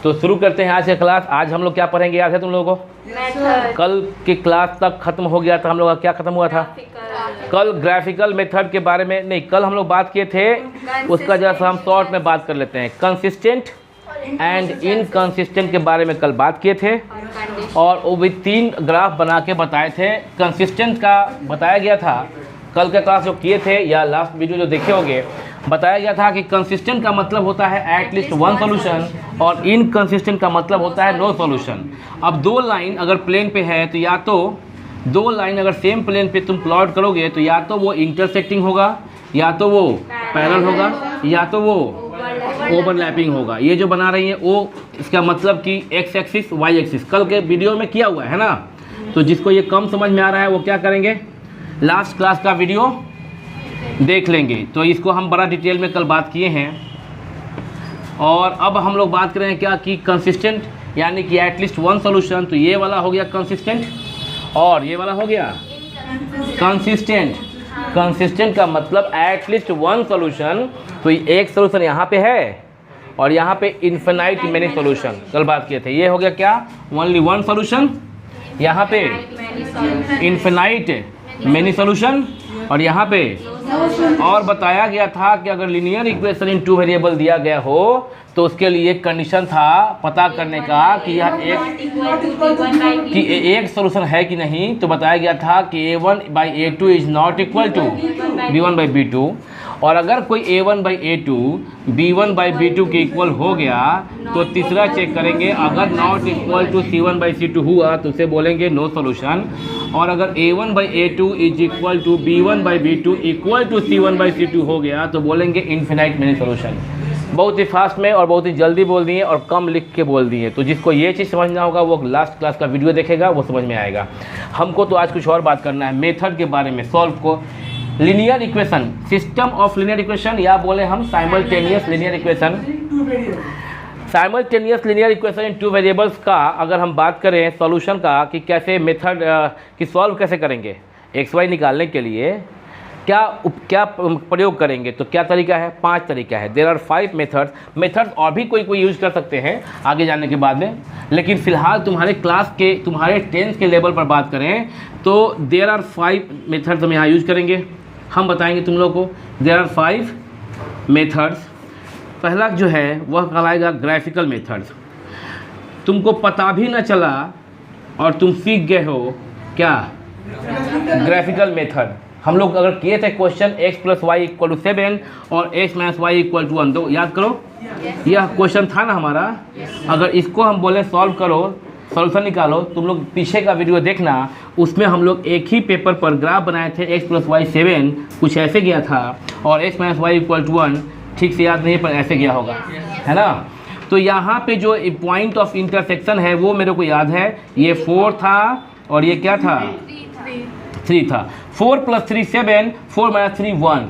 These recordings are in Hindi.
तो शुरू करते हैं आज का क्लास। आज हम लोग क्या पढ़ेंगे, याद है तुम लोगों को? कल की क्लास तक खत्म हो गया था हम लोग का, क्या खत्म हुआ था? कल ग्राफिकल मेथड के बारे में नहीं, कल हम लोग बात किए थे, उसका जरा सा हम शॉर्ट में बात कर लेते हैं। कंसिस्टेंट एंड इनकंसिस्टेंट के बारे में कल बात किए थे और वो भी 3 ग्राफ बना के बताए थे। कंसिस्टेंट का बताया गया था, कल के क्लास जो किए थे या लास्ट वीडियो जो देखे होंगे, बताया गया था कि कंसिस्टेंट का मतलब होता है एटलीस्ट 1 सॉल्यूशन और इनकंसिस्टेंट का मतलब होता है नो सॉल्यूशन। अब 2 लाइन अगर प्लेन पे है तो या तो 2 लाइन अगर सेम प्लेन पे तुम प्लॉट करोगे तो या तो वो इंटरसेक्टिंग होगा, या तो वो पैरेलल होगा, या तो वो ओवरलैपिंग होगा। ये जो बना रही है वो इसका मतलब कि एक्स एक्सिस वाई एक्सिस कल के वीडियो में किया हुआ है ना। तो जिसको ये कम समझ में आ रहा है वो क्या करेंगे, लास्ट क्लास का वीडियो देख लेंगे। तो इसको हम बड़ा डिटेल में कल बात किए हैं। और अब हम लोग बात करें क्या कि कंसिस्टेंट यानी कि एटलीस्ट 1 सॉल्यूशन। तो ये वाला हो गया कंसिस्टेंट और ये वाला हो गया कंसिस्टेंट। कंसिस्टेंट का मतलब एटलीस्ट 1 सॉल्यूशन। तो एक सॉल्यूशन यहाँ पे है और यहाँ पे इन्फिनाइट मेनी सॉल्यूशन कल बात किए थे। ये हो गया क्या, ओनली 1 सॉल्यूशन, यहाँ पे इन्फिनाइट मेनी सॉल्यूशन और यहाँ पे। और बताया गया था कि अगर लीनियर इक्वेशन इन 2 वेरिएबल दिया गया हो तो उसके लिए एक कंडीशन था पता करने का कि यह एक सॉल्यूशन है कि नहीं। तो बताया गया था कि a1/a2 is not equal to b1/b2 और अगर कोई a1/a2 b1/b2 के इक्वल हो गया तो तीसरा चेक करेंगे, अगर नॉट इक्वल टू c1/c2 हुआ तो उसे बोलेंगे नो सॉल्यूशन। और अगर a1/a2 is equal to b1/b2 equal to c1/c2 हो गया तो बोलेंगे इन्फिनाइट मेनी सॉल्यूशन। बहुत ही फास्ट में और बहुत ही जल्दी बोल दिए और कम लिख के बोल दिए। तो जिसको ये चीज़ समझना होगा वो लास्ट क्लास का वीडियो देखेगा, वो समझ में आएगा। हमको तो आज कुछ और बात करना है मेथड के बारे में, सॉल्व को linear equation, system of linear equation या बोले हम simultaneous linear equation. Simultaneous linear equation in 2 variables का अगर हम बात करें सॉल्यूशन का कि कैसे मेथड की सॉल्व कैसे करेंगे, एक्स वाई निकालने के लिए क्या प्रयोग करेंगे, तो क्या तरीका है, 5 तरीका है। देयर आर 5 मेथड्स और भी कोई यूज़ कर सकते हैं आगे जाने के बाद में, लेकिन फ़िलहाल तुम्हारे क्लास के तुम्हारे 10th के लेवल पर बात करें तो देयर आर 5 मेथड्स हम यहाँ यूज़ करेंगे। हम बताएंगे तुम लोग को देयर आर 5 मेथड्स। पहला जो है वह कहलाएगा ग्राफिकल मेथड्स। तुमको पता भी न चला और तुम सीख गए हो क्या, ग्राफिकल मेथड। हम लोग अगर किए थे क्वेश्चन x + y = 7 और x - y = 1, तो याद करो यह क्वेश्चन था ना हमारा। अगर इसको हम बोले सॉल्व करो, सॉल्यूशन निकालो, तुम लोग पीछे का वीडियो देखना, उसमें हम लोग एक ही पेपर पर ग्राफ बनाए थे। x + y 7 कुछ ऐसे गया था और x - y = 1, ठीक से याद नहीं पर ऐसे गया होगा, है ना। तो यहाँ पे जो पॉइंट ऑफ इंटरसेक्शन है वो मेरे को याद है, ये 4 था और ये क्या था, 3 था। 4 + 3 7, 4 - 3 1,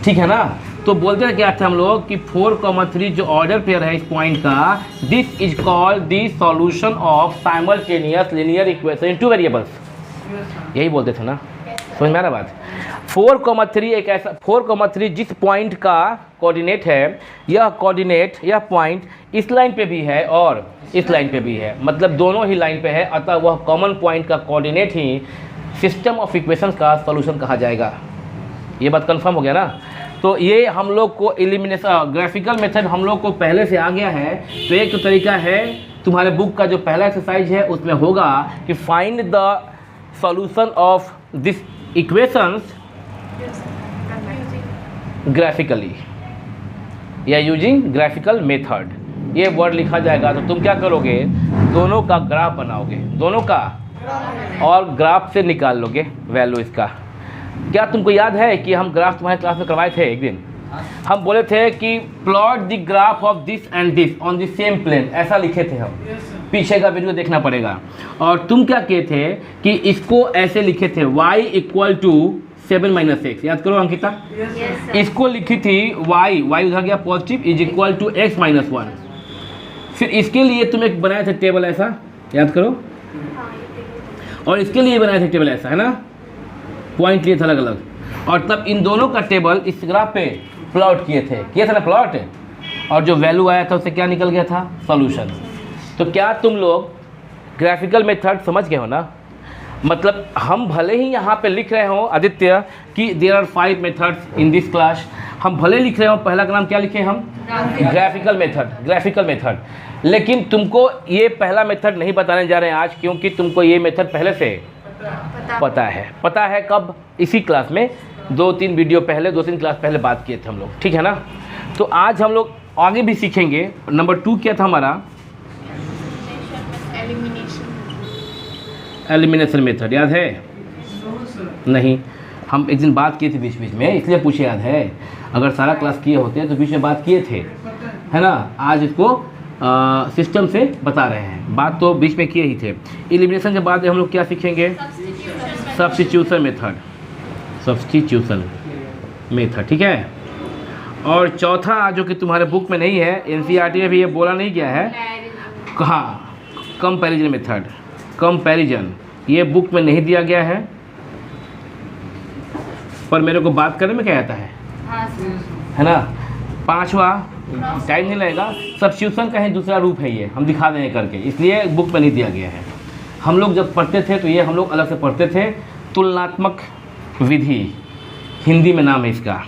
ठीक है ना। तो बोलते हैं क्या थे हम लोग कि 4, 3 जो ऑर्डर पेयर है इस पॉइंट का, this is called the solution of simultaneous linear equation in 2 variables. यही बोलते थे ना, समझ में आ रहा बात। 4, 3 एक ऐसा 4, 3 जिस पॉइंट का कोऑर्डिनेट है, यह कोऑर्डिनेट यह पॉइंट इस लाइन पे भी है और इस लाइन पे भी है, मतलब दोनों ही लाइन पे है, अतः वह कॉमन पॉइंट का coordinate he system of equations का सॉल्यूशन कहा जाएगा। ये बात कंफर्म हो गया ना। तो ये हम लोग को एलिमिनेशन ग्राफिकल मेथड हम लोग को पहले से आ गया है। तो एक तो तरीका है, तुम्हारे बुक का जो पहला एक्सरसाइज है उसमें होगा कि find the solution of this equations graphically या यूजिंग ग्राफिकल मेथड। ये वर्ड लिखा जाएगा। तो तुम क्या करोगे, दोनों का ग्राफ बनाओगे, दोनों का, और ग्राफ से निकाल लोगे वैल्यू इसका। क्या तुमको याद है कि हम ग्राफ तुम्हारे क्लास में करवाए थे एक दिन? हम बोले थे कि plot the graph of this and this on the same plane, ऐसा लिखे थे हम। पीछे का वीडियो देखना पड़ेगा। और तुम क्या किए थे कि इसको ऐसे लिखे थे, y = 7 - x, याद करो अंकिता। इसको लिखी थी y उधर गया पॉजिटिव, = x - 1। फिर इसके लिए तुम एक बनाए थे टेबल ऐसा, याद करो, और इसके लिए बनाए थे टेबल ऐसा, है ना, पॉइंट लिए थे अलग अलग। और तब इन दोनों का टेबल इस ग्राफ पे प्लॉट किए थे ना प्लॉट। और जो वैल्यू आया था उससे क्या निकल गया था, सॉल्यूशन। तो क्या तुम लोग ग्राफिकल मेथड समझ गए हो ना? मतलब हम भले ही यहाँ पे लिख रहे हो आदित्य कि there are 5 methods in this class, हम भले लिख रहे हो, पहला का नाम क्या लिखे हम, ग्राफिकल मेथड, लेकिन तुमको ये पहला मेथड नहीं बताने जा रहे हैं आज, क्योंकि तुमको ये मेथड पहले से पता है। कब? इसी क्लास में 2-3 वीडियो पहले, 2-3 क्लास पहले बात किए थे हम लोग, ठीक है ना? तो आज हम लोग आगे भी सीखेंगे। नंबर 2 क्या था हमारा, एलिमिनेशन मेथड, याद है? नहीं, हम एक दिन बात किए थे बीच बीच में, इसलिए पूछे याद है? अगर सारा क्लास किए होते तो बीच में बात किए थे, है ना? आज इसको सिस्टम से बता रहे हैं, बात तो बीच में किए ही थे। एलिमिनेशन के बाद हम लोग क्या सीखेंगे, सब्स्टिट्यूशन मेथड, ठीक है? और चौथा जो कि तुम्हारे बुक में नहीं है, एनसीईआरटी में भी ये बोला नहीं गया है, कहाँ, कंपैरिजन मेथड, कंपैरिजन, ये बुक में नहीं दिया गया है, पर मेरे को बात करने में क्या आता है ना? पांचवा, टाइम नहीं लगेगा, सब्स्टिट्यूशन का ही दूसरा रूप है, ये हम दिखा देंगे करके, इसलिए बुक में नहीं दिया गया है। हम लोग जब पढ़ते थे तो ये हम लोग अलग से पढ़ते थे, तुलनात्मक विधि, हिंदी में नाम है इसका।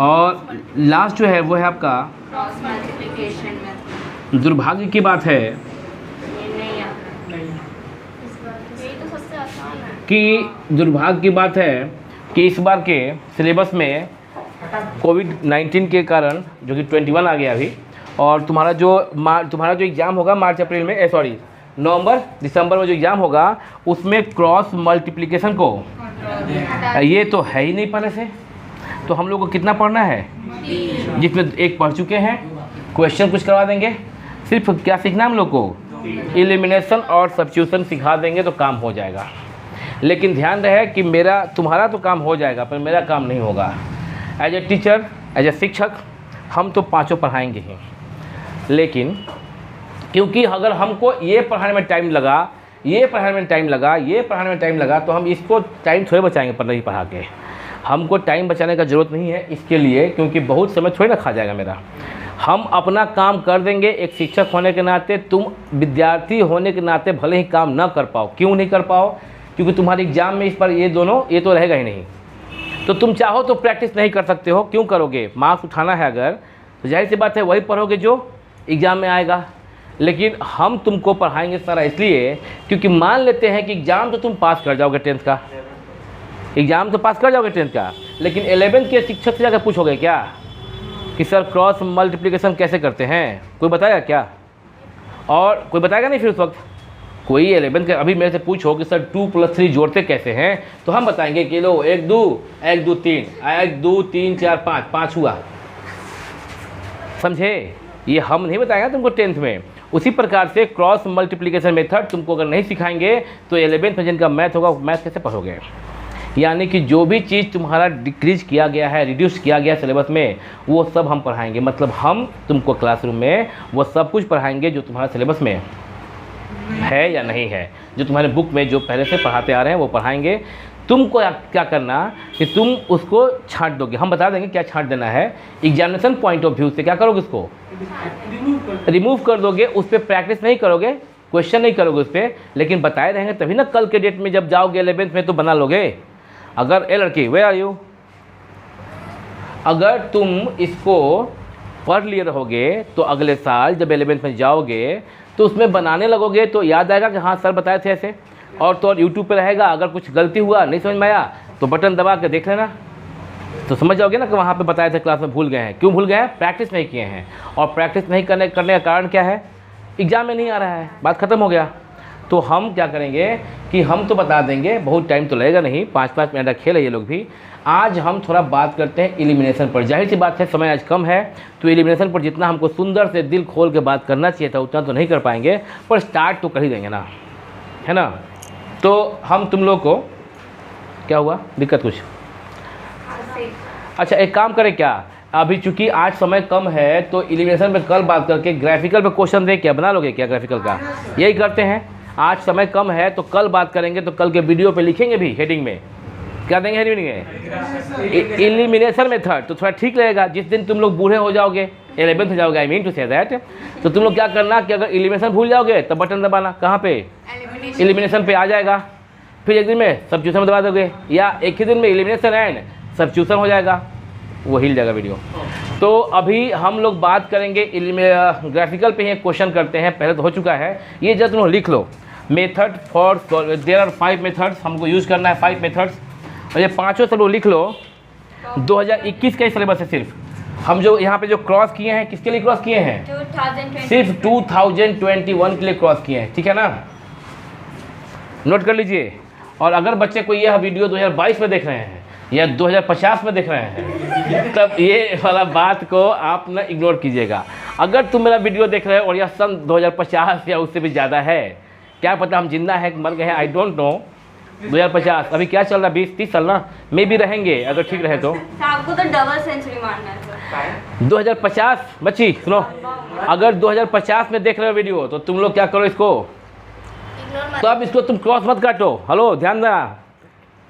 और लास्ट जो है वो है आपका क्रॉस मल्टीप्लिकेशन मेथड। दुर्भाग्य की बात है कि दुर्भाग्य की बात है कि इस बार के सिलेबस में कोविड-19 के कारण, जो कि 21 आ गया अभी, और तुम्हारा जो एग्ज़ाम होगा मार्च अप्रैल में, नवंबर दिसंबर में जो एग्ज़ाम होगा, उसमें क्रॉस मल्टीप्लिकेशन को ये तो है ही नहीं पहले से। तो हम लोग को कितना पढ़ना है, जिसमें एक पढ़ चुके हैं, क्वेश्चन कुछ करवा देंगे, सिर्फ क्या सीखना हम लोग को, एलिमिनेशन और सब्स्टिट्यूशन सिखा देंगे तो काम हो जाएगा। लेकिन ध्यान रहे कि तुम्हारा तो काम हो जाएगा, पर मेरा काम नहीं होगा। As a teacher, as a शिक्षक, हम तो पाँचों पढ़ाएंगे ही, लेकिन क्योंकि अगर हमको ये पढ़ाने में टाइम लगा, ये पढ़ाने में टाइम लगा, तो हम इसको टाइम थोड़े बचाएंगे पढ़ा के। हमको टाइम बचाने का ज़रूरत नहीं है इसके लिए, क्योंकि बहुत समय थोड़ी ना खा जाएगा मेरा। हम अपना काम कर देंगे। एक शिक्षक होने के नाते, तुम विद्यार्थी होने के नाते भले ही काम ना कर पाओ। क्यों नहीं कर पाओ? क्योंकि तुम्हारे एग्ज़ाम में इस पर ये तो रहेगा ही नहीं। तो तुम चाहो तो प्रैक्टिस नहीं कर सकते हो। क्यों करोगे? मार्क्स उठाना है अगर, तो जाहिर सी बात है वही पढ़ोगे जो एग्ज़ाम में आएगा। लेकिन हम तुमको पढ़ाएंगे सारा इसलिए क्योंकि मान लेते हैं कि एग्ज़ाम तो तुम पास कर जाओगे, 10th का एग्ज़ाम तो पास कर जाओगे 10th का, लेकिन 11th के शिक्षक से जाकर पूछोगे क्या कि सर क्रॉस मल्टीप्लिकेशन कैसे करते हैं? कोई बताएगा क्या? और कोई बताएगा नहीं। फिर उस वक्त कोई 11th के अभी मेरे से पूछो कि सर 2 + 3 जोड़ते कैसे हैं, तो हम बताएंगे कि लो 1 2 1 2 3 1 2 3 4 5 हुआ। समझे? ये हम नहीं बताएंगे तुमको 10th में। उसी प्रकार से क्रॉस मल्टीप्लिकेशन मेथड तुमको अगर नहीं सिखाएंगे तो 11th में जिनका मैथ होगा मैथ कैसे पढ़ोगे? यानी कि जो भी चीज़ तुम्हारा डिक्रीज किया गया है, रिड्यूस किया गया सिलेबस में, वो सब हम पढ़ाएंगे। मतलब हम तुमको क्लासरूम में वो सब कुछ पढ़ाएंगे जो तुम्हारा सिलेबस में है या नहीं है, जो तुम्हारे बुक में जो पहले से पढ़ाते आ रहे हैं वो पढ़ाएंगे। तुमको क्या करना कि तुम उसको छांट दोगे। हम बता देंगे क्या छांट देना है। एग्जामिनेशन पॉइंट ऑफ व्यू से क्या करोगे? उसको रिमूव कर दोगे। उस पर प्रैक्टिस नहीं करोगे, क्वेश्चन नहीं करोगे उस पर, लेकिन बताए रहेंगे तभी ना कल के डेट में जब जाओगे 11th में तो बना लोगे। अगर ए लड़की, वेयर आर यू, अगर तुम इसको पढ़ लिए रहोगे तो अगले साल जब 11th में जाओगे तो उसमें बनाने लगोगे तो याद आएगा कि हाँ सर बताए थे ऐसे। और तो और यूट्यूब पे रहेगा, अगर कुछ गलती हुआ नहीं समझ में आया तो बटन दबा के देख लेना, तो समझ जाओगे ना कि वहाँ पे बताए थे क्लास में भूल गए हैं। क्यों भूल गए हैं? प्रैक्टिस नहीं किए हैं। और प्रैक्टिस नहीं करने का कारण क्या है? एग्ज़ाम में नहीं आ रहा है, बात ख़त्म हो गया। तो हम क्या करेंगे कि हम तो बता देंगे, बहुत टाइम तो लगेगा नहीं, 5-5 मिनट का खेल है ये लोग भी। आज हम थोड़ा बात करते हैं एलिमिनेशन पर। जाहिर सी बात है समय आज कम है, तो एलिमिनेशन पर जितना हमको सुंदर से दिल खोल के बात करना चाहिए था उतना तो नहीं कर पाएंगे, पर स्टार्ट तो कर ही देंगे ना, है ना? तो हम तुम लोग को क्या हुआ, दिक्कत कुछ? अच्छा एक काम करें क्या, अभी चूंकि आज समय कम है तो एलिमिनेशन पे कल बात करके ग्राफिकल पे क्वेश्चन दे, क्या बना लोगे क्या ग्राफिकल का? यही करते हैं। आज समय कम है तो कल बात करेंगे, तो कल के वीडियो पे लिखेंगे भी हेडिंग में, क्या देंगे हेडिंग में? Elimination method. तो थोड़ा ठीक लगेगा। जिस दिन तुम लोग बूढ़े हो जाओगे 11th हो जाओगे, I mean to say that. तो तुम लोग क्या करना कि अगर एलिमिनेशन भूल जाओगे तो बटन दबाना, कहाँ पे, एलिमिनेशन पे आ जाएगा। फिर एक दिन में सब्स्टिट्यूशन में दबा दोगे, या एक ही दिन में एलिमिनेशन एंड सब्स्टिट्यूशन हो जाएगा, वो हिल जाएगा वीडियो। तो अभी हम लोग बात करेंगे ग्राफिकल पे ही एक क्वेश्चन करते हैं, पहले तो हो चुका है ये, जब तुम लोग लिख लो method for, there are 5 methods, हमको यूज़ करना है 5 मेथड्स, और ये पाँचों सब लोग लिख लो। 2021 का ही सिलेबस है सिर्फ, हम जो यहाँ पे जो क्रॉस किए हैं किसके लिए क्रॉस किए हैं, 2020 सिर्फ 2021 के लिए क्रॉस किए हैं, ठीक है ना, नोट कर लीजिए। और अगर बच्चे को यह वीडियो 2022 में देख रहे हैं या 2050 में देख रहे हैं, तब ये वाला बात को आप ना इग्नोर कीजिएगा। अगर तुम मेरा वीडियो देख रहे हो और यह सन 2050 या उससे भी ज़्यादा है, क्या पता हम जिंदा है मर गए हैं, आई डोंट नो। 2050 अभी क्या चल रहा है, 20-30 साल ना मे भी रहेंगे अगर ठीक रहे तो। आपको तो डबल सेंचुरी मारना है 2050 बच्ची सुनो, अगर 2050 में देख रहे हो वीडियो तो तुम लोग क्या करो इसको, तो अब इसको तुम क्रॉस मत काटो। हेलो ध्यान देना,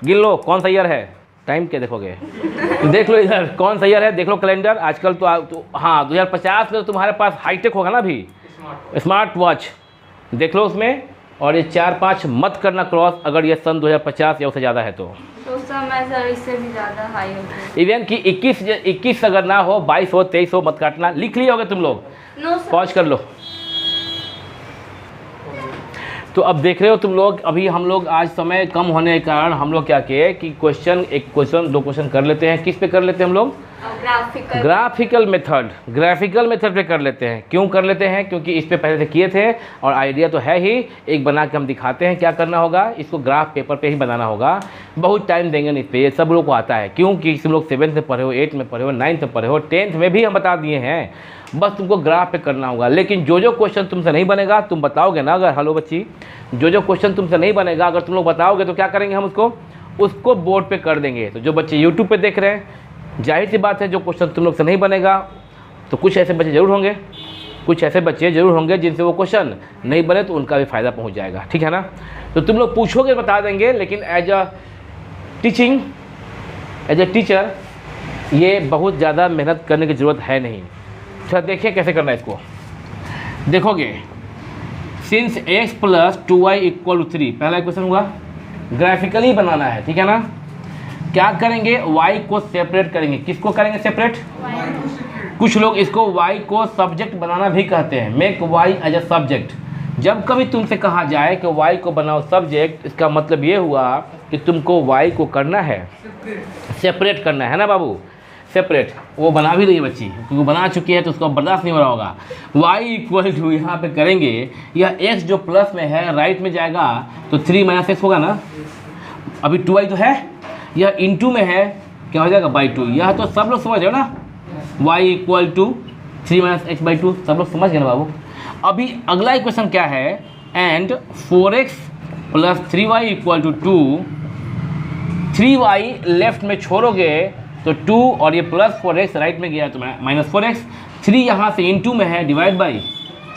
गिन लो कौन सा ईयर है, टाइम क्या देखोगे देख लो इधर कौन सा ईयर है, देख लो कैलेंडर आजकल तो हाँ 2050 में तो तुम्हारे पास हाईटेक होगा ना अभी, स्मार्ट वॉच देख लो उसमें। और ये 4-5 मत करना क्रॉस, अगर ये सन 2050 या उससे ज़्यादा है तो समय सर इससे भी ज़्यादा हाई होता है। इवन कि 21 अगर ना हो, 22 हो, 23 हो, मत काटना। लिख लिए होगे तुम लोग, पॉज कर लो। तो अब देख रहे हो तुम लोग, अभी हम लोग आज समय कम होने के कारण हम लोग क्या किए कि एक क्वेश्चन 2 क्वेश्चन कर लेते हैं। किस पे कर लेते हैं हम लोग, ग्राफिकल मेथड पे कर लेते हैं। क्यों कर लेते हैं, क्योंकि इस पे पहले से किए थे और आइडिया तो है ही, एक बना के हम दिखाते हैं क्या करना होगा। इसको ग्राफ पेपर पे ही बनाना होगा, बहुत टाइम देंगे नहीं इस पे, ये सब लोग को आता है। क्योंकि तुम लोग 7th में पढ़े हो, 8th में पढ़े हो, 9th में पढ़े हो, 10th में भी हम बता दिए हैं, बस तुमको ग्राफ पे करना होगा। लेकिन जो क्वेश्चन तुमसे नहीं बनेगा, तुम बताओगे ना, अगर हेलो बच्ची, जो क्वेश्चन तुमसे नहीं बनेगा अगर तुम लोग बताओगे तो क्या करेंगे हम उसको बोर्ड पे कर देंगे। तो जो बच्चे यूट्यूब पे देख रहे हैं, जाहिर सी बात है जो क्वेश्चन तुम लोग से नहीं बनेगा, तो कुछ ऐसे बच्चे ज़रूर होंगे, जिनसे वो क्वेश्चन नहीं बने तो उनका भी फ़ायदा पहुंच जाएगा, ठीक है ना। तो तुम लोग पूछोगे बता देंगे, लेकिन एज अ टीचर ये बहुत ज़्यादा मेहनत करने की ज़रूरत है नहीं। अच्छा देखिए कैसे करना है इसको, देखोगे सिंस x + 2y = 3, पहला क्वेश्चन हुआ, ग्राफिकली बनाना है, ठीक है ना। क्या करेंगे, y को सेपरेट करेंगे। किसको करेंगे सेपरेट, कुछ लोग इसको y को सब्जेक्ट बनाना भी कहते हैं, make y as a subject. जब कभी तुमसे कहा जाए कि y को बनाओ सब्जेक्ट, इसका मतलब ये हुआ कि तुमको y को करना है सेपरेट करना है ना बाबू, सेपरेट। वो बना भी रही है बच्ची, क्योंकि बना चुकी है तो उसको बर्दाश्त नहीं हो रहा होगा। y = यहाँ पे करेंगे, यह x जो प्लस में है राइट में जाएगा तो 3 - x होगा ना, अभी 2y तो है, यह इंटू में है, क्या हो जाएगा /2। यह तो सब लोग समझ रहे हो ना, y = 3 - x/2, सब लोग समझ गए ना बाबू। अभी अगला इक्वेशन क्या है, and 4x + 3y = 2, 3y left में छोड़ोगे तो 2 और ये +4x राइट में गया तो -4x, 3 यहाँ से इंटू में है,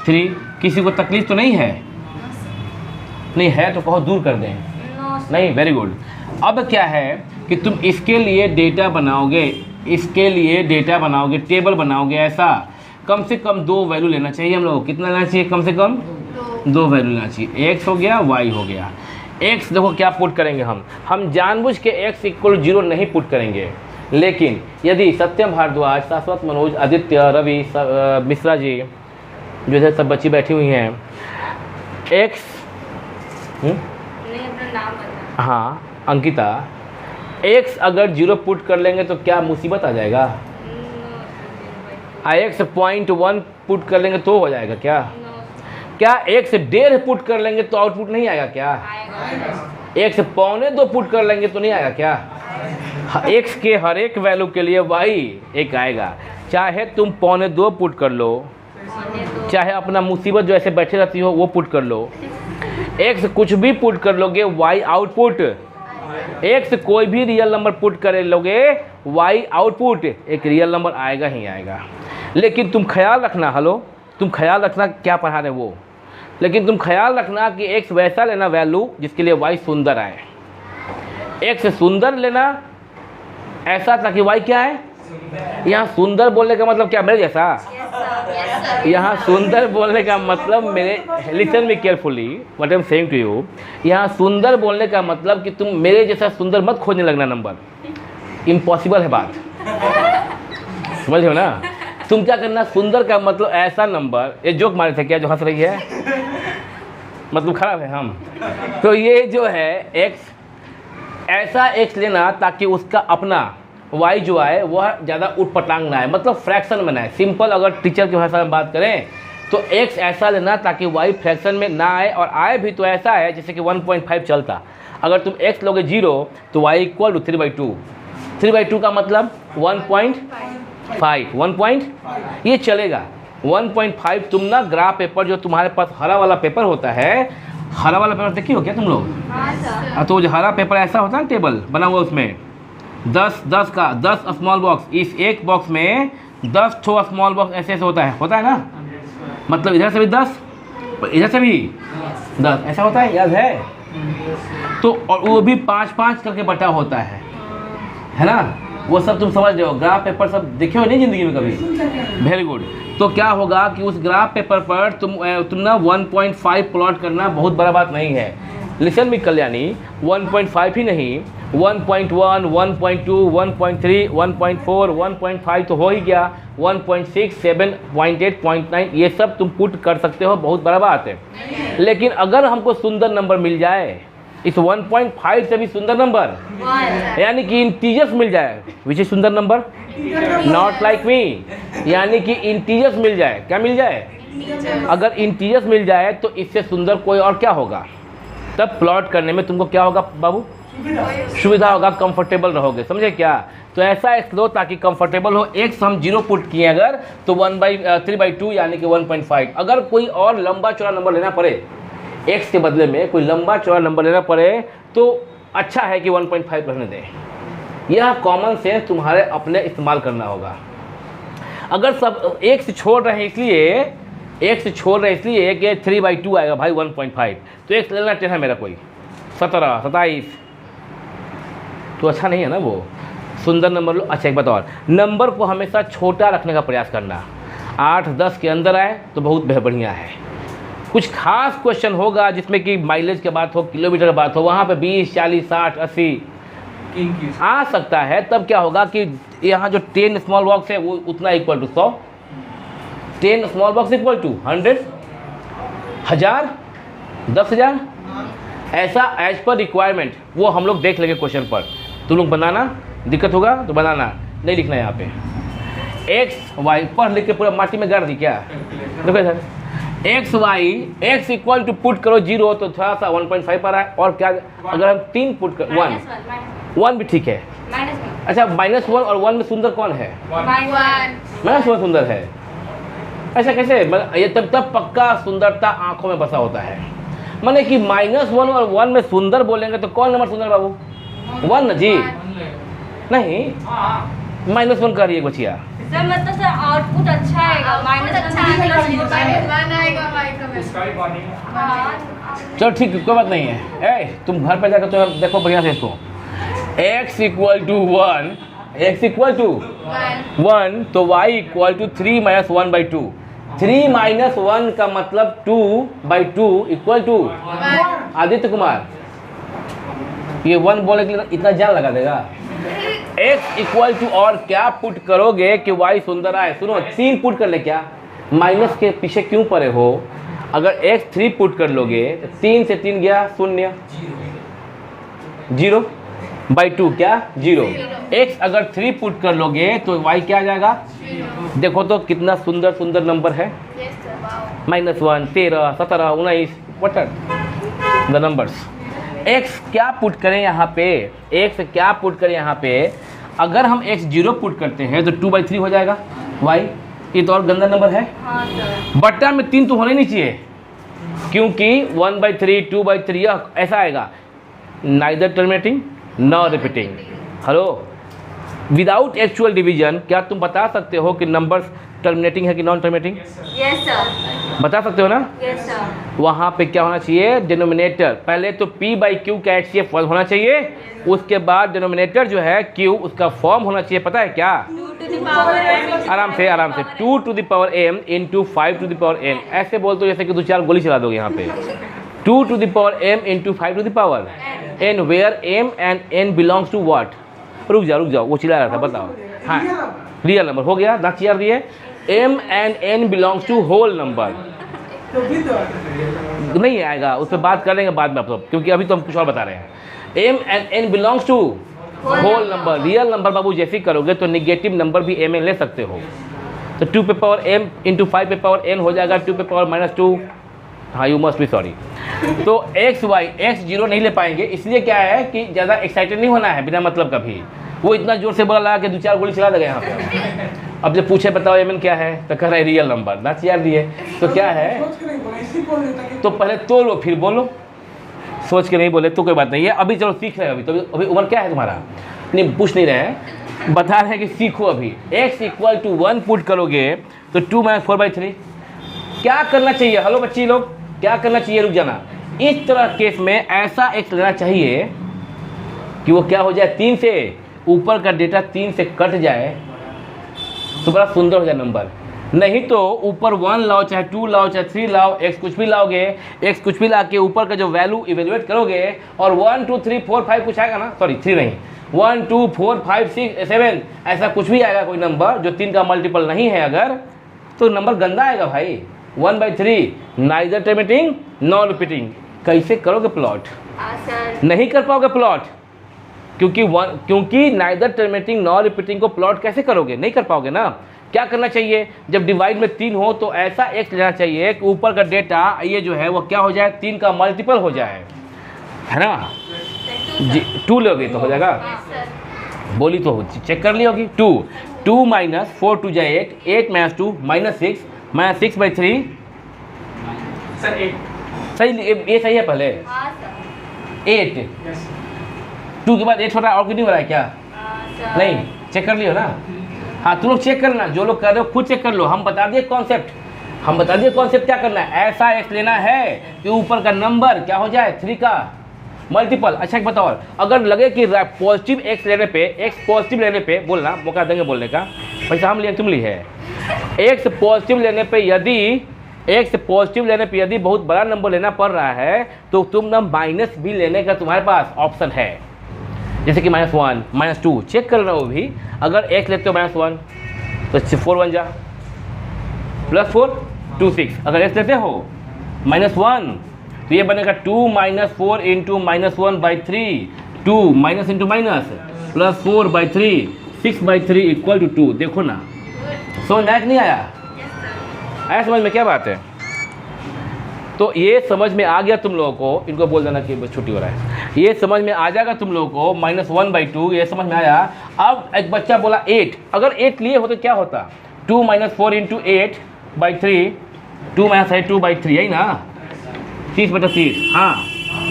/3। किसी को तकलीफ तो नहीं है, नहीं है तो कहो दूर कर दें, नहीं, वेरी गुड। अब क्या है कि तुम इसके लिए डेटा बनाओगे, टेबल बनाओगे। ऐसा कम से कम 2 वैल्यू लेना चाहिए हम लोग, कितना लेना चाहिए, कम से कम 2 वैल्यू लेना चाहिए। x हो गया, y हो गया। x देखो क्या पुट करेंगे हम जानबूझ के x = 0 नहीं पुट करेंगे, लेकिन यदि सत्यम भारद्वाज, शाश्वत मनोज, आदित्य, रवि, मिश्रा जी, जो है सब बच्ची बैठी हुई हैं, x नहीं अपना नाम बता, हाँ अंकिता, x अगर 0 पुट कर लेंगे तो क्या मुसीबत आ जाएगा, x 0.1 पुट कर लेंगे तो हो जाएगा क्या x 1.5 पुट कर लेंगे तो आउटपुट नहीं आएगा क्या, x 1.25 पुट कर लेंगे तो नहीं आएगा क्या। x के हर एक वैल्यू के लिए y 1 आएगा, चाहे तुम 1.25 पुट कर लो, चाहे अपना मुसीबत जो ऐसे बैठे रहती हो वो पुट कर लो, x कुछ भी पुट कर लोगे y आउटपुट, x कोई भी रियल नंबर पुट कर लोगे y आउटपुट एक रियल नंबर आएगा ही आएगा। लेकिन तुम ख्याल रखना, तुम ख्याल रखना क्या पढ़ा रहे वो, लेकिन तुम ख्याल रखना कि x वैसा लेना वैल्यू जिसके लिए y सुंदर आए, x सुंदर लेना ऐसा ताकि y क्या है, यहाँ सुंदर बोलने का मतलब क्या, मेरे जैसा यहाँ सुंदर बोलने का मतलब मेरे listen me carefully what I am saying to you. यहाँ सुंदर बोलने का मतलब कि तुम मेरे जैसा सुंदर मत खोजने लगना नंबर, इम्पॉसिबल है बात, समझ हो ना। तुम क्या करना, सुंदर का मतलब ऐसा नंबर, ये जोक मारे थे क्या जो हंस रही है, मतलब खराब है हम। तो ये जो है एक्स, ऐसा एक्स लेना ताकि उसका अपना वाई जो आए वह ज़्यादा उठपटांग ना आए, मतलब फ्रैक्शन में ना आए। सिंपल अगर टीचर की भाषा में बात करें तो एक्स ऐसा लेना ताकि वाई फ्रैक्शन में ना आए, और आए भी तो ऐसा है जैसे कि 1.5 चलता। अगर तुम एक्स लोगे 0 तो वाई इक्वल टू 3/2। 3/2 का मतलब 1.5, 1 ये चलेगा 1.5। तुम ना ग्राफ पेपर जो तुम्हारे पास हरा वाला पेपर होता है, हरा वाला पेपर देखी हो क्या तुम लोग? तो जो हरा पेपर ऐसा होता है ना, टेबल बना हुआ उसमें 10 स्मॉल बॉक्स, इस एक बॉक्स में 10 ठो स्मॉल बॉक्स ऐसे ऐसे होता है ना, मतलब इधर से भी 10, इधर से भी 10 ऐसा होता है, याद है? तो और वो भी 5-5 करके बटा होता है ना, वो सब तुम समझ रहे हो। ग्राफ पेपर सब देखे हो नहीं ज़िंदगी में कभी? Very good. तो क्या होगा कि उस ग्राफ पेपर पर तुम ना 1.5 प्लॉट करना बहुत बड़ा बात नहीं है। लिसन मी कल्याणी, 1.5 ही नहीं, 1.1, 1.2, 1.3, 1.4, 1.5 तो हो ही गया, 1.6, 7.8, 0.9 ये सब तुम पुट कर सकते हो, बहुत बड़ा बात है। लेकिन अगर हमको सुंदर नंबर मिल जाए, इस 1.5 से भी सुंदर नंबर, यानी कि इंटीजर्स मिल जाए, विच इज सुंदर नंबर, नॉट लाइक मी, यानी कि इंटीजर्स मिल जाए। क्या मिल जाए? अगर इंटीजर्स मिल जाए तो इससे सुंदर कोई और क्या होगा? तब प्लॉट करने में तुमको क्या होगा बाबू? सुविधा होगा, कंफर्टेबल रहोगे, समझे क्या? तो ऐसा एक्स लो ताकि कंफर्टेबल हो। एक्स हम 0 पुट किए अगर तो 3/2 यानी कि 1.5। अगर कोई और लंबा चौड़ा नंबर लेना पड़े, एक्स के बदले में कोई लंबा चौड़ा नंबर लेना पड़े तो अच्छा है कि 1.5 रहने दें। यह कॉमन सेंस तुम्हारे अपने इस्तेमाल करना होगा। अगर सब एक से छोड़ रहे हैं इसलिए कि 3/2 आएगा भाई 1.5, तो एक्स लेना टेढ़ा मेरा कोई 17, 27 तो अच्छा नहीं है ना वो। सुंदर नंबर लो। अच्छा एक बात और, नंबर को हमेशा छोटा रखने का प्रयास करना। 8-10 के अंदर आए तो बहुत बढ़िया है। कुछ खास क्वेश्चन होगा जिसमें कि माइलेज की बात हो, किलोमीटर की बात हो, वहाँ पे 20, 40, 60, 80 आ सकता है। तब क्या होगा कि यहाँ जो 10 स्मॉल बॉक्स है वो उतना equal to 100, 10 small box equal to 100, 1000, 10,000, ऐसा एज पर रिक्वायरमेंट वो हम लोग देख लेंगे क्वेश्चन पर। तुम लोग बनाना, दिक्कत होगा तो बनाना, नहीं लिखना यहाँ पे। एक्स वाई पढ़ लिख के पूरा माटी में गाड़ दी क्या? देखो sir, x y, x equal to put करो 0 तो थोड़ा सा 1.5 पर आए, और क्या अगर हम 3 पुट कर 1 भी ठीक है। अच्छा -1 और 1 में सुंदर कौन है? -1 सुंदर है। ऐसा कैसे? ये तब पक्का सुंदरता आंखों में बसा होता है। माने कि -1 और 1 में सुंदर बोलेंगे तो कौन नंबर सुंदर बाबू? 1 ना जी? नहीं, -1 कर रही है बचिया। सर मतलब सर आउटपुट अच्छा आएगा, चलो ठीक है, कोई बात नहीं है। तुम घर पे जाकर तो देखो बढ़िया से इसको। x equal to 1, x equal to 1 तो y इक्वल टू 3 - 1/2। 3 - 1 का मतलब 2/2 इक्वल टू आदित्य कुमार। ये 1 बोले के लिए इतना जान लगा देगा। x इक्वल टू और क्या पुट करोगे कि y सुंदर आए? सुनो, 3 पुट कर ले। क्या माइनस के पीछे क्यों पड़े हो? अगर x 3 पुट कर लोगे तो 3 से 3 गया 0, 0/2 क्या 0। x अगर 3 पुट कर लोगे तो y क्या आ जाएगा? देखो तो कितना सुंदर सुंदर नंबर है। -1, 13, 17, 19 what are the numbers. x क्या पुट करें यहाँ पे? x क्या पुट करें यहाँ पे? अगर हम x 0 पुट करते हैं तो 2/3 हो जाएगा y। ये तो और गंदा नंबर है। बट्टा में 3 तो होने नहीं चाहिए, क्योंकि 1/3, 2/3 ऐसा आएगा, नाइदर टर्मिनेटिंग नॉ repeating. Hello, without actual division क्या तुम बता सकते हो कि नंबर्स टर्मिनेटिंग है कि नॉन टर्मिनेटिंग? Yes sir. बता सकते हो ना? Yes sir. वहाँ पे क्या होना चाहिए? डिनोमिनेटर पहले तो p/q का HCF होना चाहिए, उसके बाद डिनोमिनेटर जो है q उसका फॉर्म होना चाहिए। पता है क्या? टू द पावर m आराम से 2 to the power m into 5 to the power n। ऐसे बोल तो जैसे कि 2-4 गोली चला दोगे यहाँ पे। 2 to the power m into 5 to the power n, where m and n belongs to what. रुक जाओ, वो चिल्ला रहा था, बताओ। हाँ, रियल नंबर हो गया, ना चिल्ला दिए। m and n belongs to whole number. नहीं आएगा, उस पर बात कर लेंगे बाद में आप लोग, क्योंकि अभी तो हम कुछ और बता रहे हैं। m and n belongs to whole number. Real number बाबू जैसे ही करोगे तो निगेटिव नंबर भी m n ले सकते हो। तो 2 पे पावर m इंटू 5 पे पावर n हो जाएगा 2 पे पावर -2। हाँ, यू मस्ट बी सॉरी। तो x y x 0 नहीं ले पाएंगे, इसलिए क्या है कि ज़्यादा एक्साइटेड नहीं होना है बिना मतलब का भी। वो इतना जोर से बोला लगा कि 2-4 गोली चला देगा यहाँ पे। अब जब पूछे बताओ m n क्या है तो कह रहा है रियल नंबर, ना यार दिए तो क्या है। तो पहले तो लो फिर बोलो, सोच के नहीं बोले तो कोई बात नहीं है। अभी चलो सीख रहे हैं, अभी उम्र क्या है तुम्हारा, नहीं पूछ नहीं रहे हैं, बता रहे हैं कि सीखो। अभी x = 1 पुट करोगे तो 2 - 4/3 क्या करना चाहिए। हेलो बच्ची लोग, क्या करना चाहिए, रुक जाना। इस तरह केस में ऐसा x लेना चाहिए कि वो क्या हो जाए, 3 से ऊपर का डेटा 3 से कट जाए तो बड़ा सुंदर हो जाए नंबर। नहीं तो ऊपर 1 लाओ, चाहे 2 लाओ, चाहे 3 लाओ, x कुछ भी लाओगे, x कुछ भी ला के ऊपर का जो वैल्यू इवेल्युएट करोगे और 1 2 3 4 5 कुछ आएगा ना, सॉरी 3 नहीं, 1 2 4 5 6 7 ऐसा कुछ भी आएगा कोई नंबर जो 3 का मल्टीपल नहीं है अगर, तो नंबर गंदा आएगा भाई। 1/3 नाइदर टर्मिनेटिंग नॉन रिपीटिंग। कैसे करोगे प्लॉट, सर नहीं कर पाओगे प्लॉट, क्योंकि नाइदर टर्मिनेटिंग नॉन रिपीटिंग को प्लॉट कैसे करोगे, नहीं कर पाओगे ना। क्या करना चाहिए, जब डिवाइड में 3 हो तो ऐसा x लेना चाहिए कि ऊपर का डेटा ये जो है वो क्या हो जाए, 3 का मल्टीपल हो जाए, है ना जी। 2 लोगे तो हो जाएगा, बोली तो चेक कर ली होगी। 2 - 4 2 जाए 8, 8 - 2 -6 -6/3 सर 8 सही, ये सही है पहले। हाँ सर 8 2 के बाद 8 हो रहा है, और कुछ नहीं हो रहा है क्या, सर नहीं चेक कर लियो ना। हाँ, तुम लोग चेक करना, जो लोग कर रहे हो खुद चेक कर लो। हम बता दिए कॉन्सेप्ट क्या करना है। ऐसा x लेना है कि ऊपर का नंबर क्या हो जाए, 3 का मल्टीपल। अच्छा एक बताओ, अगर लगे कि पॉजिटिव x लेने पे, x पॉजिटिव लेने पे, बोलना मौका देंगे बोलने का, पैसा हम लिए तुम ली है। x पॉजिटिव लेने पे यदि बहुत बड़ा नंबर लेना पड़ रहा है तो तुम ना माइनस भी लेने का तुम्हारे पास ऑप्शन है, जैसे कि -1 -2 चेक कर रहा हो भी। अगर x लेते हो -1 तो 4 बन जा, +4 2 6। अगर x लेते हो -1 तो ये बनेगा 2 - 4 इंटू -1/3, 2 माइनस इंटू माइनस +4/3 6/3 = 2। देखो ना, समझ में आया कि नहीं आया, आया समझ में, क्या बात है। तो ये समझ में आ गया तुम लोगों को, इनको बोल देना कि बस छुट्टी हो रहा है, ये समझ में आ जाएगा तुम लोगों को। -1/2 ये समझ में आया। अब एक बच्चा बोला 8, अगर 8 लिए हो तो क्या होता, 2 - 4 इंटू 8/3, 2 - 8 2/3, यही ना, 30/30। हाँ,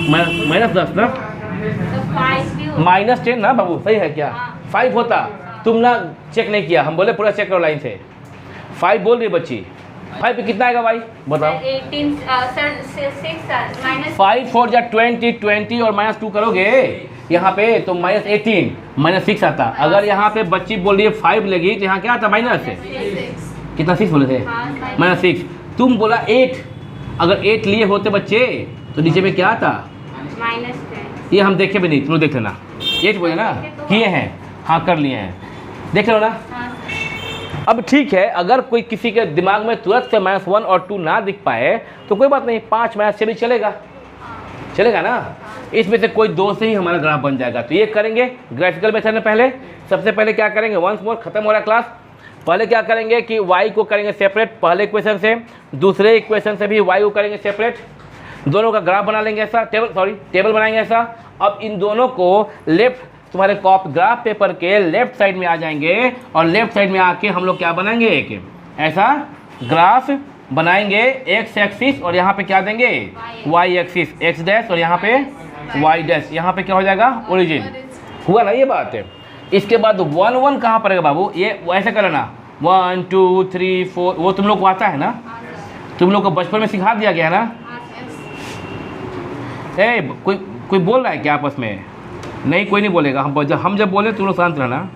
-10 ना, -10 ना बाबू, सही है क्या, 5 होता। तुम ना चेक नहीं किया, हम बोले पूरा चेक करो लाइन से। 5 बोल रही बच्ची, 5 पे कितना आएगा भाई बताओ। 18 सर 6 5 4 जा 20 और -2 करोगे यहाँ पे तो -18 -6 आता। अगर यहाँ पे बच्ची बोल रही है 5 लेगी तो यहाँ क्या आता, माइनस है कितना, 6 बोले थे, -6। तुम बोला 8, अगर 8 लिए होते बच्चे तो नीचे में क्या आता, -10। ये हम देखे भी नहीं, तुम लोग देख लेना। 8 बोले ना, किए हैं, हाँ कर लिए हैं, देख लो ना। अब ठीक है, अगर कोई किसी के दिमाग में तुरंत से -1 और 2 ना दिख पाए तो कोई बात नहीं, 5 से भी चलेगा ना। इसमें से कोई 2 से ही हमारा ग्राफ बन जाएगा। तो ये करेंगे ग्राफिकल मेथड में। पहले सबसे पहले क्या करेंगे, वंस मोर खत्म हो रहा क्लास, पहले क्या करेंगे कि y को करेंगे सेपरेट पहले इक्वेशन से, दूसरे इक्वेशन से भी y को करेंगे सेपरेट, दोनों का ग्राफ बना लेंगे ऐसा, टेबल बनाएंगे ऐसा। अब इन दोनों को लेफ्ट तुम्हारे ग्राफ पेपर के लेफ्ट साइड में आ जाएंगे और लेफ्ट साइड में आके हम लोग क्या बनाएंगे, एक ऐसा ग्राफ बनाएंगे, x एक्सिस और यहाँ पे क्या देंगे y एक्सिस, x डैश और यहाँ पे y डैश, यहाँ पे क्या हो जाएगा ओरिजिन। हुआ ना ये बात है। इसके बाद 1 1 कहाँ पड़ेगा बाबू, ये ऐसे कर लेना 1 2 3 4, वो तुम लोग को आता है ना, तुम लोग को बचपन में सिखा दिया गया ना। कोई बोल रहा है क्या आपस में, नहीं कोई नहीं बोलेगा। हम जब बोले तुम लोग शांत रहना।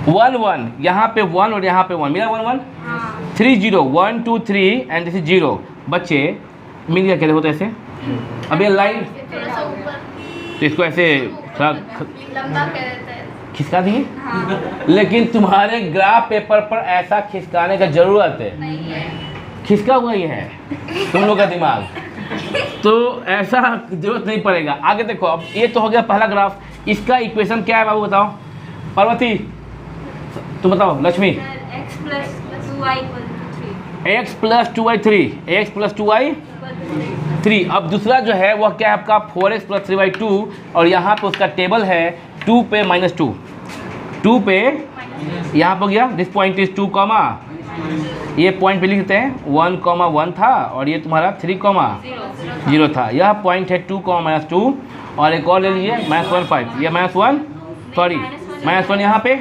1 1 यहाँ पे 1 और यहाँ पे 1 मिला 1 1 हाँ 3 0 1 2 3 एंड दिस इज 0 बच्चे मिल गया कैसे होता है ऐसे अब ये लाइन थोड़ा सा ऊपर तो इसको ऐसे थोड़ा लंबा कर देते हैं खिसका दिए हाँ लेकिन तुम्हारे ग्राफ पेपर पर ऐसा खिसकाने का जरूरत है नहीं है खिसका हुआ ही है तुम लोग का दिमाग तो ऐसा जरूरत नहीं पड़ेगा आगे देखो अब ये तो हो गया पहला ग्राफ इसका इक्वेशन क्या है बाबू बताओ पार्वती तुम बताओ Lakshmi x plus 2y equal to 3 x plus 2y 3 x plus 2y equal to 3 3 अब दूसरा जो है वह क्या है आपका 4x प्लस 3y 2 और यहाँ पे उसका टेबल है 2 पे -2 2 पे यहाँ पे हो गया दिस पॉइंट इज 2 कॉमा ये पॉइंट पे लिख देते हैं 1 कॉमा 1 था और ये तुम्हारा 3 कॉमा 0 था यह पॉइंट है 2 कॉमा -2 और एक और ले लीजिए -1 5 ये -1 सॉरी -1 यहाँ पे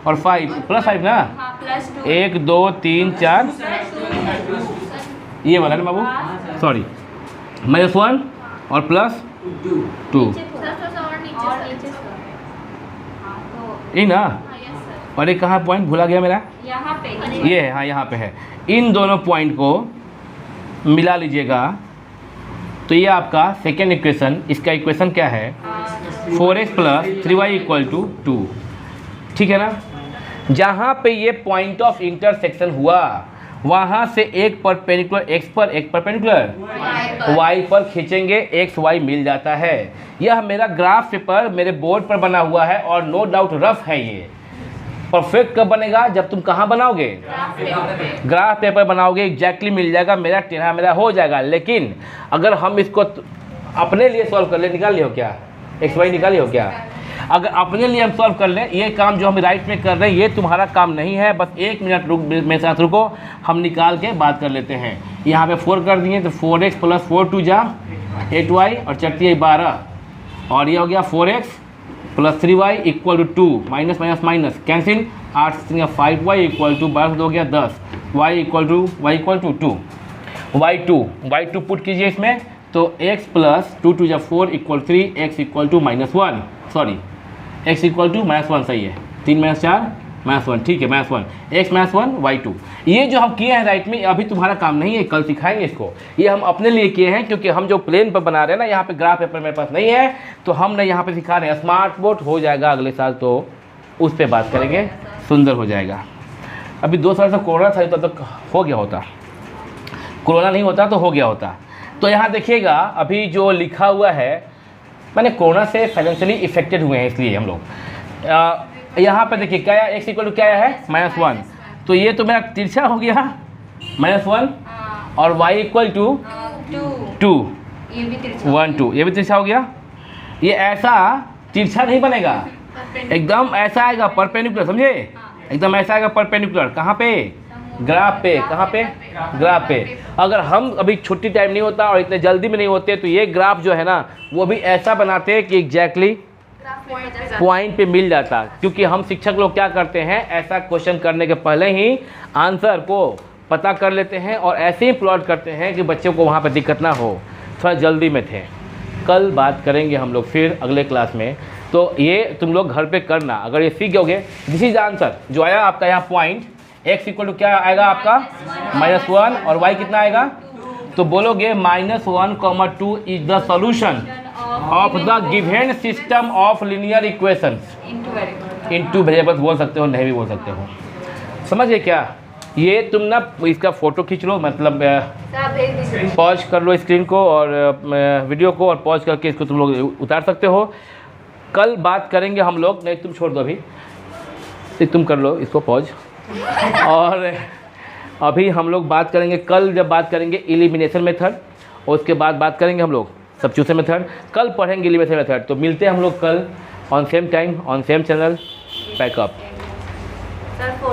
और 5 प्लस 5 ना हाँ प्लस 2 1 2 3 4 ये वाला ना बाबू सॉरी -1 और प्लस 2 और नीचे हाँ तो ये ना हाँ यस सर और ये कहाँ पॉइंट भूला गया मेरा यहाँ पे ये है हाँ यहाँ पे है इन दोनों पॉइंट को मिला लीजिएगा तो ये आपका सेकेंड इक्वेशन इसका इक्वेशन क्या है 4x plus 3y equal to 2 ठीक है ना जहाँ पे ये पॉइंट ऑफ इंटरसेक्शन हुआ वहाँ से एक परपेंडिकुलर x पर एक परपेंडिकुलर y पर खींचेंगे x y मिल जाता है यह मेरा ग्राफ पेपर मेरे बोर्ड पर बना हुआ है और नो डाउट रफ है ये परफेक्ट कब बनेगा जब तुम कहाँ बनाओगे ग्राफ पेपर बनाओगे एग्जैक्टली मिल जाएगा मेरा टेढ़ा मेरा हो जाएगा लेकिन अगर हम इसको अपने लिए सॉल्व कर ले निकाल लियो क्या एक्स वाई निकाल लियो क्या अगर अपने लिए हम सॉल्व कर लें ये काम जो हम राइट में कर रहे हैं ये तुम्हारा काम नहीं है बस 1 मिनट रुक मेरे साथ रुको हम निकाल के बात कर लेते हैं यहाँ पे 4 कर दिए तो 4x प्लस 4 2 जा 8y और चटती है 12 और ये हो गया 4x plus 3y equal to 2 minus minus minus cancel 8 5y equal to 12 हो गया 10 y equal to 2 y2 put कीजिए इसमें तो x प्लस 2 2 जा 4 equal 3 x equal to -1 sorry x equal to -1 सही है 3 - 4 -1 ठीक है -1 x -1 y2 ये जो हम किए हैं राइट में अभी तुम्हारा काम नहीं है कल सिखाएंगे इसको ये हम अपने लिए किए हैं क्योंकि हम जो प्लेन पर बना रहे हैं ना यहाँ पे ग्राफ पेपर मेरे पास नहीं है तो हम ना यहाँ पे सिखा रहे हैं स्मार्ट बोर्ड हो जाएगा अगले साल तो उस पर बात करेंगे सुंदर हो जाएगा अभी 2 साल से कोरोना था तो तक हो गया होता कोरोना नहीं होता तो हो गया होता तो यहाँ देखिएगा अभी जो लिखा हुआ है मैंने कोरोना से फाइनेंशियली इफेक्टेड हुए हैं इसलिए हम लोग यहाँ पे देखिए क्या है x इक्वल टू क्या है -1 तो ये तो मेरा तिरछा हो गया -1 और y इक्वल टू 2 ये भी तिरछा 1 2 ये भी तिरछा हो गया ये ऐसा तिरछा नहीं बनेगा एकदम ऐसा आएगा परपेंडिकुलर समझे एकदम ऐसा आएगा परपेंडिकुलर कहाँ पे ग्राफ पे कहाँ पे ग्राफ पे अगर हम अभी छुट्टी टाइम नहीं होता और इतने जल्दी में नहीं होते तो ये ग्राफ जो है ना वो भी ऐसा बनाते हैं कि एग्जैक्टली पॉइंट पे मिल जाता क्योंकि हम शिक्षक लोग क्या करते हैं ऐसा क्वेश्चन करने के पहले ही आंसर को पता कर लेते हैं और ऐसे ही प्लॉट करते हैं कि बच्चों को वहाँ पर दिक्कत ना हो थोड़ा जल्दी में थे कल बात करेंगे हम लोग फिर अगले क्लास में तो ये तुम लोग घर पे करना अगर ये सीख गए दिस इज आंसर जो आया आपका यहाँ पॉइंट x इक्वल टू क्या आएगा आपका -1 और y कितना आएगा तो बोलोगे -1, 2 is the solution of the given system of linear equations into variables बोल सकते हो नहीं भी बोल सकते हो समझ गए क्या ये तुम ना इसका फ़ोटो खींच लो मतलब पॉज कर लो स्क्रीन को और वीडियो को और पॉज करके इसको तुम लोग उतार सकते हो कल बात करेंगे हम लोग नहीं तुम छोड़ दो अभी तुम कर लो इसको पॉज और अभी हम लोग बात करेंगे कल जब बात करेंगे एलिमिनेशन मेथड और उसके बाद बात करेंगे हम लोग सब्स्टिट्यूशन मेथड कल पढ़ेंगे एलिमिनेशन मेथड तो मिलते हैं हम लोग कल on same time on same channel pack up